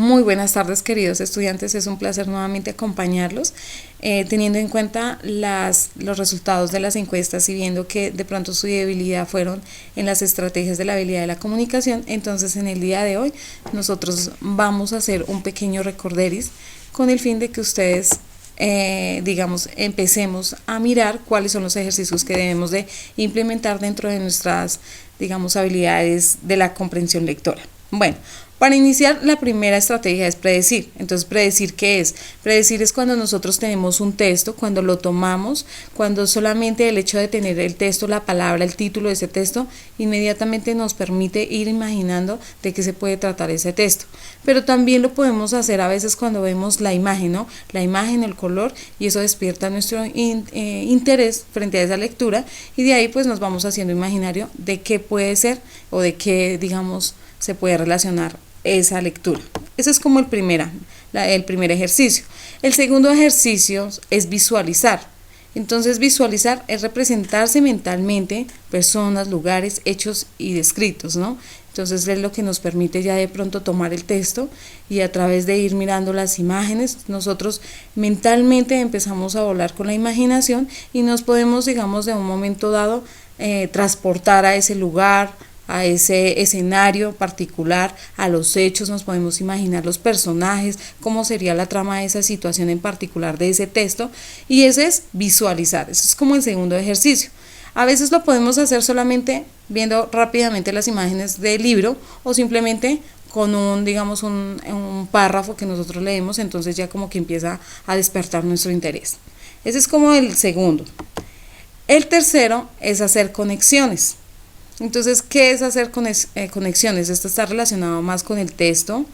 Muy buenas tardes, queridos estudiantes, es un placer nuevamente acompañarlos, teniendo en cuenta los resultados de las encuestas y viendo que de pronto su debilidad fueron en las estrategias de la habilidad de la comunicación. Entonces en el día de hoy nosotros vamos a hacer un pequeño recorderis con el fin de que ustedes empecemos a mirar cuáles son los ejercicios que debemos de implementar dentro de nuestras, habilidades de la comprensión lectora. Bueno, para iniciar, la primera estrategia es predecir. Entonces, ¿predecir qué es? Predecir es cuando nosotros tenemos un texto, cuando lo tomamos, cuando solamente el hecho de tener el texto, la palabra, el título de ese texto, inmediatamente nos permite ir imaginando de qué se puede tratar ese texto. Pero también lo podemos hacer a veces cuando vemos la imagen, ¿no? La imagen, el color, y eso despierta nuestro interés frente a esa lectura, y de ahí pues nos vamos haciendo imaginario de qué puede ser o de qué, se puede relacionar esa lectura. Ese es como el primer ejercicio. El segundo ejercicio es visualizar. Entonces, visualizar es representarse mentalmente personas, lugares, hechos y descritos, ¿no? Entonces es lo que nos permite ya de pronto tomar el texto y a través de ir mirando las imágenes, nosotros mentalmente empezamos a volar con la imaginación y nos podemos, de un momento dado, transportar a ese lugar, a ese escenario particular, a los hechos, nos podemos imaginar los personajes, cómo sería la trama de esa situación en particular de ese texto, y ese es visualizar. Eso es como el segundo ejercicio. A veces lo podemos hacer solamente viendo rápidamente las imágenes del libro o simplemente con un párrafo que nosotros leemos, entonces ya como que empieza a despertar nuestro interés. Ese es como el segundo. El tercero es hacer conexiones. Entonces, ¿qué es hacer conexiones? Esto está relacionado más con el texto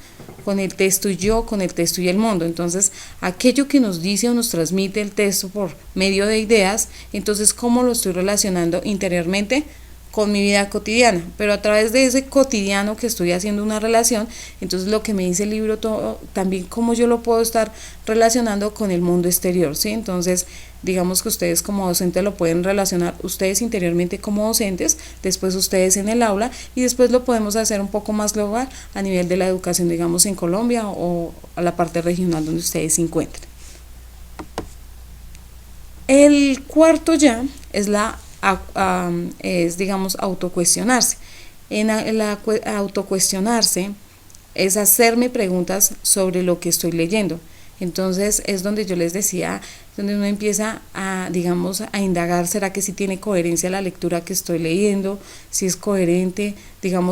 y yo, con el texto y el mundo. Entonces, aquello que nos dice o nos transmite el texto por medio de ideas, entonces, ¿cómo lo estoy relacionando interiormente con mi vida cotidiana? Pero a través de ese cotidiano que estoy haciendo una relación, entonces lo que me dice el libro también cómo yo lo puedo estar relacionando con el mundo exterior, ¿sí? Entonces, digamos que ustedes como docentes lo pueden relacionar ustedes interiormente como docentes, después ustedes en el aula, y después lo podemos hacer un poco más global a nivel de la educación, en Colombia o a la parte regional donde ustedes se encuentren. El cuarto ya es autocuestionarse. En la autocuestionarse es hacerme preguntas sobre lo que estoy leyendo. Entonces es donde yo les decía, donde uno empieza a indagar, ¿será que sí tiene coherencia la lectura que estoy leyendo? Si es coherente,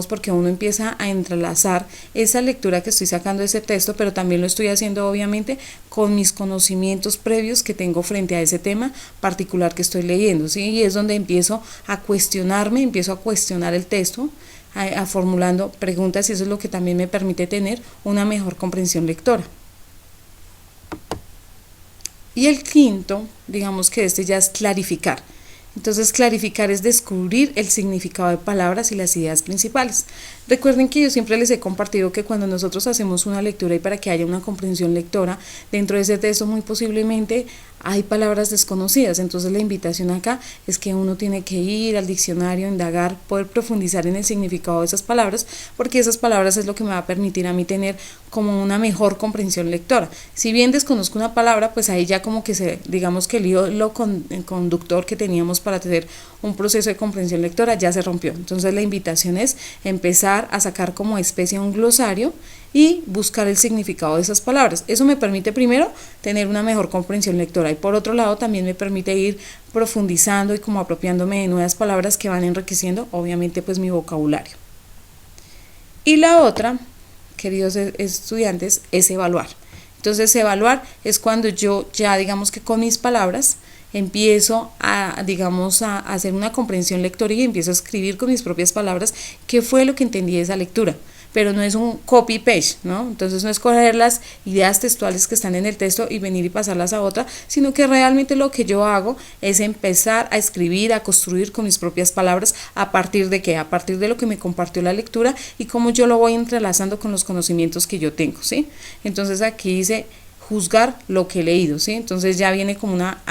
porque uno empieza a entrelazar esa lectura que estoy sacando de ese texto, pero también lo estoy haciendo obviamente con mis conocimientos previos que tengo frente a ese tema particular que estoy leyendo, ¿sí? Y es donde empiezo a cuestionarme, empiezo a cuestionar el texto, a formulando preguntas, y eso es lo que también me permite tener una mejor comprensión lectora. Y el quinto, que ya es clarificar. Entonces, clarificar es descubrir el significado de palabras y las ideas principales. Recuerden que yo siempre les he compartido que cuando nosotros hacemos una lectura y para que haya una comprensión lectora, dentro de ese texto muy posiblemente hay palabras desconocidas. Entonces la invitación acá es que uno tiene que ir al diccionario, indagar, poder profundizar en el significado de esas palabras, porque esas palabras es lo que me va a permitir a mí tener como una mejor comprensión lectora. Si bien desconozco una palabra, pues ahí ya como que el hilo conductor que teníamos para tener un proceso de comprensión lectora ya se rompió. Entonces la invitación es empezar a sacar como especie un glosario y buscar el significado de esas palabras. Eso me permite primero tener una mejor comprensión lectora y por otro lado también me permite ir profundizando y como apropiándome de nuevas palabras que van enriqueciendo obviamente pues mi vocabulario. Y la otra, queridos estudiantes, es evaluar. Entonces evaluar es cuando yo ya que con mis palabras empiezo a hacer una comprensión lectora y empiezo a escribir con mis propias palabras qué fue lo que entendí de esa lectura, pero no es un copy-paste, ¿no? Entonces no es coger las ideas textuales que están en el texto y venir y pasarlas a otra, sino que realmente lo que yo hago es empezar a escribir, a construir con mis propias palabras, ¿a partir de qué? A partir de lo que me compartió la lectura y cómo yo lo voy entrelazando con los conocimientos que yo tengo, ¿sí? Entonces aquí dice juzgar lo que he leído, ¿sí? Entonces ya viene como una,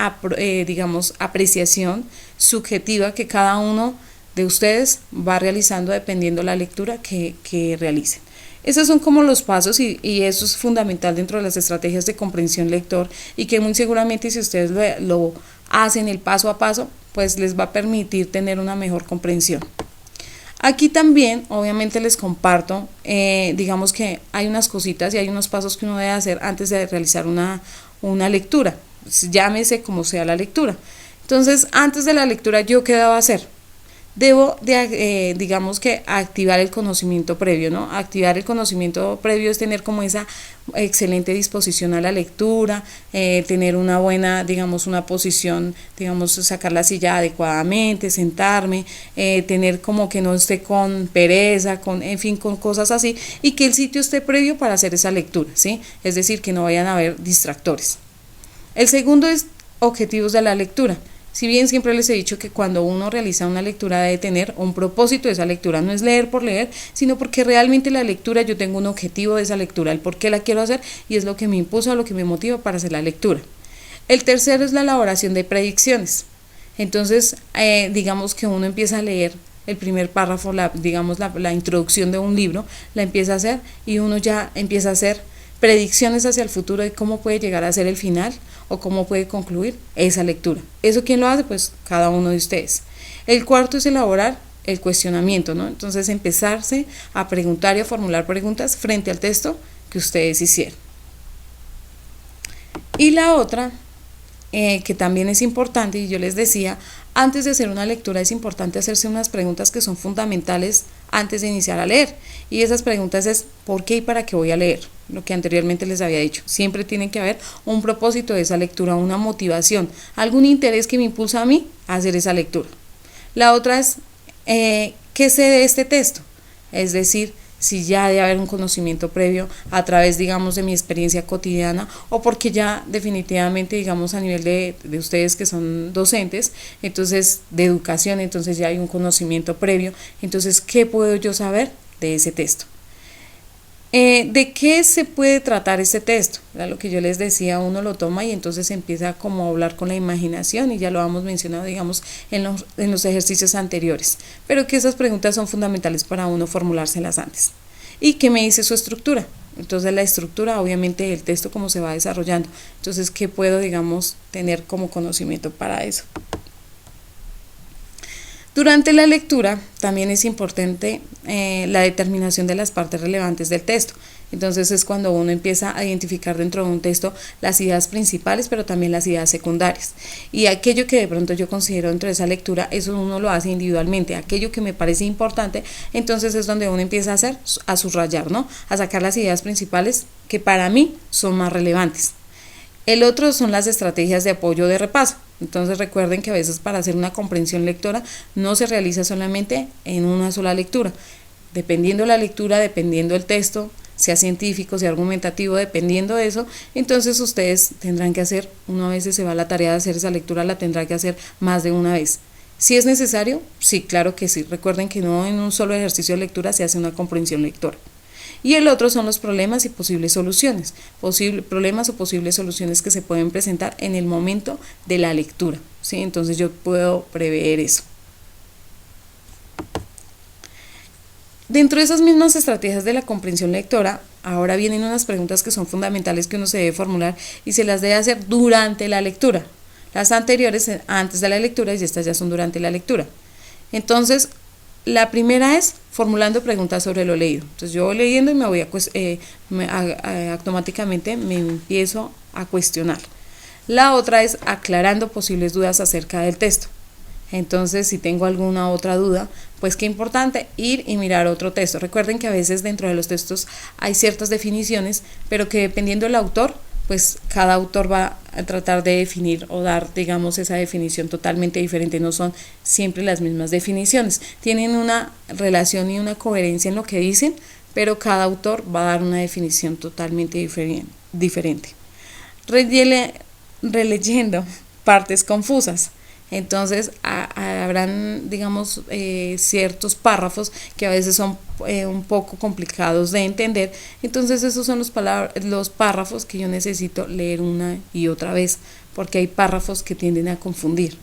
apreciación subjetiva que cada uno de ustedes va realizando dependiendo la lectura que realicen. Esos son como los pasos y eso es fundamental dentro de las estrategias de comprensión lector y que muy seguramente si ustedes lo hacen el paso a paso, pues les va a permitir tener una mejor comprensión. Aquí también, obviamente, les comparto, digamos que hay unas cositas y hay unos pasos que uno debe hacer antes de realizar una lectura, llámese como sea la lectura. Entonces, antes de la lectura, ¿yo qué debo hacer? Debo de, digamos que activar el conocimiento previo, ¿no? Activar el conocimiento previo es tener como esa excelente disposición a la lectura, tener una buena, digamos, una posición, digamos, sacar la silla adecuadamente, sentarme, tener como que no esté con pereza, en fin, con cosas así, y que el sitio esté previo para hacer esa lectura, ¿sí? Es decir, que no vayan a haber distractores. El segundo es objetivos de la lectura. Si bien siempre les he dicho que cuando uno realiza una lectura debe tener un propósito de esa lectura, no es leer por leer, sino porque realmente la lectura yo tengo un objetivo de esa lectura, el por qué la quiero hacer y es lo que me impulsa o lo que me motiva para hacer la lectura. El tercero es la elaboración de predicciones. Entonces, digamos que uno empieza a leer el primer párrafo, digamos la introducción de un libro, la empieza a hacer y uno ya empieza a hacer predicciones hacia el futuro de cómo puede llegar a ser el final o cómo puede concluir esa lectura. ¿Eso quién lo hace? Pues cada uno de ustedes. El cuarto es elaborar el cuestionamiento, ¿no? Entonces empezarse a preguntar y a formular preguntas frente al texto que ustedes hicieron. Y la otra, que también es importante, y yo les decía, antes de hacer una lectura es importante hacerse unas preguntas que son fundamentales antes de iniciar a leer. Y esas preguntas es ¿por qué y para qué voy a leer? Lo que anteriormente les había dicho. Siempre tiene que haber un propósito de esa lectura, una motivación, algún interés que me impulsa a mí a hacer esa lectura. La otra es ¿qué sé de este texto? Es decir, si ya debe haber un conocimiento previo a través, digamos, de mi experiencia cotidiana o porque ya definitivamente, digamos, a nivel de ustedes que son docentes, entonces de educación, entonces ya hay un conocimiento previo, entonces, ¿qué puedo yo saber de ese texto? ¿De qué se puede tratar este texto? Era lo que yo les decía, uno lo toma y entonces empieza como a hablar con la imaginación y ya lo hemos mencionado, digamos, en los ejercicios anteriores, pero que esas preguntas son fundamentales para uno formulárselas antes. ¿Y qué me dice su estructura? Entonces la estructura, obviamente, del texto, cómo se va desarrollando. Entonces, ¿qué puedo, digamos, tener como conocimiento para eso? Durante la lectura también es importante la determinación de las partes relevantes del texto. Entonces es cuando uno empieza a identificar dentro de un texto las ideas principales, pero también las ideas secundarias. Y aquello que de pronto yo considero dentro de esa lectura, eso uno lo hace individualmente. Aquello que me parece importante, entonces es donde uno empieza a subrayar, ¿no? A sacar las ideas principales que para mí son más relevantes. El otro son las estrategias de apoyo de repaso. Entonces recuerden que a veces para hacer una comprensión lectora no se realiza solamente en una sola lectura. Dependiendo la lectura, dependiendo el texto, sea científico, sea argumentativo, dependiendo de eso, entonces ustedes tendrán que hacer, una vez se va a la tarea de hacer esa lectura, la tendrá que hacer más de una vez. ¿Si es necesario? Sí, claro que sí. Recuerden que no en un solo ejercicio de lectura se hace una comprensión lectora. Y el otro son los problemas y posibles soluciones, problemas o posibles soluciones que se pueden presentar en el momento de la lectura, ¿sí? Entonces yo puedo prever eso. Dentro de esas mismas estrategias de la comprensión lectora, ahora vienen unas preguntas que son fundamentales que uno se debe formular y se las debe hacer durante la lectura. Las anteriores antes de la lectura y estas ya son durante la lectura. Entonces, la primera es formulando preguntas sobre lo leído. Entonces yo voy leyendo y me voy automáticamente me empiezo a cuestionar. La otra es aclarando posibles dudas acerca del texto. Entonces, si tengo alguna otra duda, pues qué importante ir y mirar otro texto. Recuerden que a veces dentro de los textos hay ciertas definiciones, pero que dependiendo del autor, pues cada autor va a tratar de definir o dar, digamos, esa definición totalmente diferente, no son siempre las mismas definiciones, tienen una relación y una coherencia en lo que dicen, pero cada autor va a dar una definición totalmente diferente. Releyendo partes confusas. Entonces habrán, digamos, ciertos párrafos que a veces son un poco complicados de entender. Entonces esos son los párrafos que yo necesito leer una y otra vez, porque hay párrafos que tienden a confundir.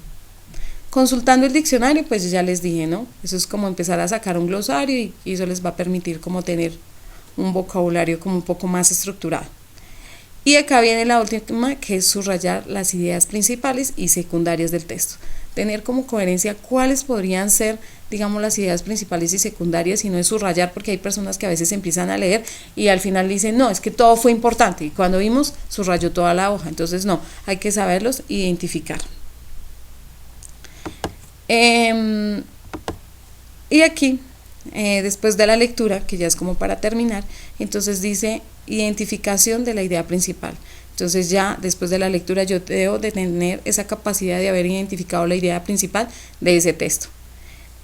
Consultando el diccionario, pues ya les dije, ¿no? Eso es como empezar a sacar un glosario y eso les va a permitir como tener un vocabulario como un poco más estructurado. Y acá viene la última, que es subrayar las ideas principales y secundarias del texto. Tener como coherencia cuáles podrían ser, digamos, las ideas principales y secundarias, y no es subrayar, porque hay personas que a veces empiezan a leer y al final dicen, no, es que todo fue importante, y cuando vimos, subrayó toda la hoja. Entonces, no, hay que saberlos identificar. Y aquí, después de la lectura, que ya es como para terminar, entonces dice identificación de la idea principal. Entonces ya después de la lectura yo debo de tener esa capacidad de haber identificado la idea principal de ese texto.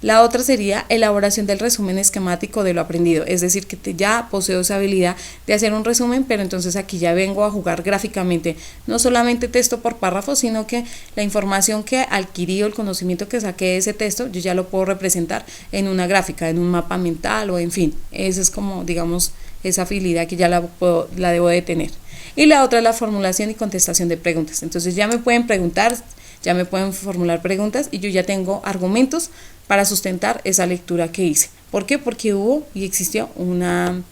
La otra sería elaboración del resumen esquemático de lo aprendido, es decir, que ya poseo esa habilidad de hacer un resumen, pero entonces aquí ya vengo a jugar gráficamente, no solamente texto por párrafo, sino que la información que adquirí o el conocimiento que saqué de ese texto, yo ya lo puedo representar en una gráfica, en un mapa mental o en fin, esa es como, digamos, esa habilidad que ya la debo de tener. Y la otra es la formulación y contestación de preguntas, entonces ya me pueden preguntar, ya me pueden formular preguntas y yo ya tengo argumentos para sustentar esa lectura que hice. ¿Por qué? Porque hubo y existió una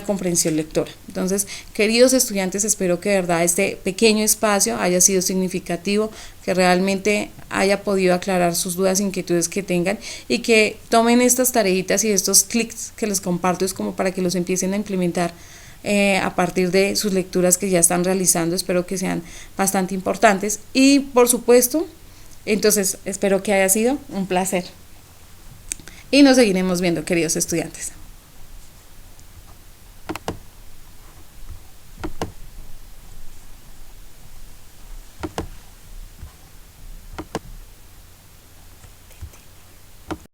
comprensión lectora. Entonces, queridos estudiantes, espero que de verdad este pequeño espacio haya sido significativo, que realmente haya podido aclarar sus dudas, inquietudes que tengan, y que tomen estas tareitas y estos clics que les comparto es como para que los empiecen a implementar a partir de sus lecturas que ya están realizando. Espero que sean bastante importantes y por supuesto, entonces espero que haya sido un placer y nos seguiremos viendo, queridos estudiantes.